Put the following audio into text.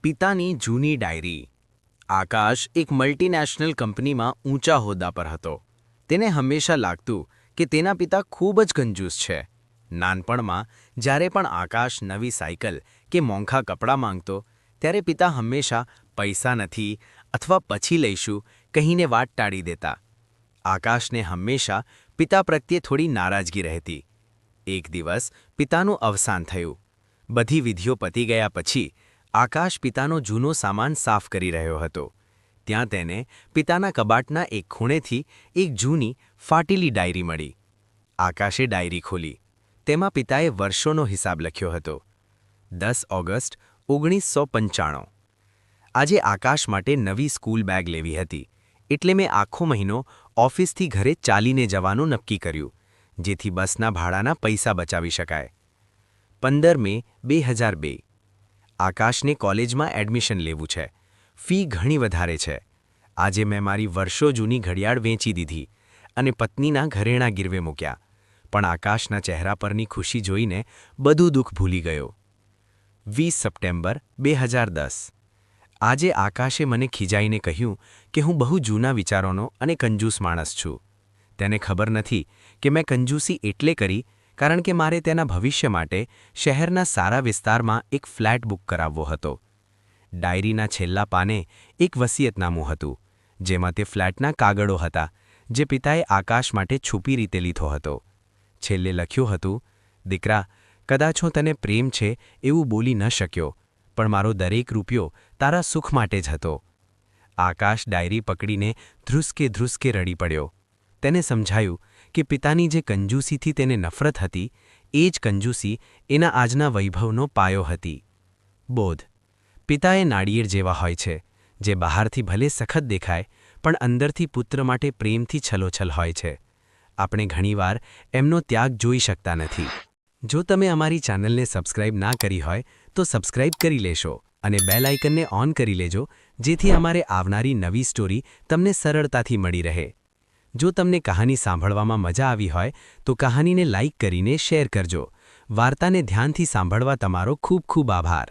પિતાની જૂની ડાયરી। આકાશ એક મલ્ટીનેશનલ કંપનીમાં ઊંચા હોદ્દા પર હતો। તેને હંમેશા લાગતું કે તેના પિતા ખૂબ જ કંજૂસ છે। નાનપણમાં જ્યારે પણ આકાશ નવી સાયકલ કે મોંઘા કપડાં માંગતો ત્યારે પિતા હંમેશા પૈસા નથી અથવા પછી લઈશું કહીને વાત ટાળી દેતા। આકાશને હંમેશા પિતા પ્રત્યે થોડી નારાજગી રહેતી। એક દિવસ પિતાનું અવસાન થયું। બધી વિધિઓ પતી ગયા પછી આકાશ પિતાનો જૂનો સામાન સાફ કરી રહ્યો હતો। ત્યાં તેને પિતાના કબાટના એક ખૂણેથી એક જૂની ફાટેલી ડાયરી મળી। આકાશે ડાયરી ખોલી। તેમાં પિતાએ વર્ષોનો હિસાબ લખ્યો હતો। 10 ઓગસ્ટ 1995। આજે આકાશ માટે નવી સ્કૂલ બેગ લેવી હતી એટલે મેં આખો મહિનો ઓફિસથી ઘરે ચાલીને જવાનું નક્કી કર્યું જેથી બસના ભાડાના પૈસા બચાવી શકાય। 15 મે 2002। આકાશને કોલેજમાં એડમિશન લેવું છે। ફી ઘણી વધારે છે। આજે મેં મારી વર્ષો જૂની ઘડિયાળ વેચી દીધી અને પત્નીના ઘરેણાં ગીરવે મૂક્યા પણ આકાશના ચહેરા પરની ખુશી જોઈને બધું દુઃખ ભૂલી ગયો। 20 સપ્ટેમ્બર 2010। આજે આકાશે મને ખીજાઈને કહ્યું કે હું બહુ જૂના વિચારોનો અને કંજૂસ માણસ છું। તેને ખબર નથી કે મેં કંજૂસી એટલે કરી કારણ કે મારે તેના ભવિષ્ય માટે શહેરના સારા વિસ્તારમાં એક ફ્લેટ બુક કરાવવો હતો। ડાયરીના છેલ્લા પાને એક વસિયતનામું હતું જેમાં તે ફ્લેટના કાગળો હતા જે પિતાએ આકાશ માટે છુપી રીતે લીધો હતો। છેલ્લે લખ્યું હતું, દીકરા, કદાચ હું તને પ્રેમ છે એવું બોલી ન શક્યો પણ મારો દરેક રૂપિયો તારા સુખ માટે જ હતો। આકાશ ડાયરી પકડીને ધ્રુસકે ધ્રુસકે રડી પડ્યો। તેને સમજાયું કે પિતાની જે કંજૂસીથી તેને નફરત હતી એ જ કંજૂસી એના આજના વૈભવનો પાયો હતી। બોધ: પિતાએ નાળિયેર જેવા હોય છે જે બહારથી ભલે સખત દેખાય પણ અંદરથી પુત્ર માટે પ્રેમથી છલોછલ હોય છે। આપણે ઘણીવાર એમનો ત્યાગ જોઈ શકતા નથી। જો તમે અમારી ચેનલને સબસ્ક્રાઇબ ના કરી હોય તો સબસ્ક્રાઇબ કરી લેશો અને બેલ આઇકનને ઓન કરી લેજો જેથી અમારે આવનારી નવી સ્ટોરી તમને સરળતાથી મળી રહે। જો તમને કહાની સાંભળવામાં મજા આવી હોય તો કહાનીને લાઇક કરીને શેર કરજો। વાર્તાને ધ્યાનથી સાંભળવા તમારો ખૂબ ખૂબ આભાર।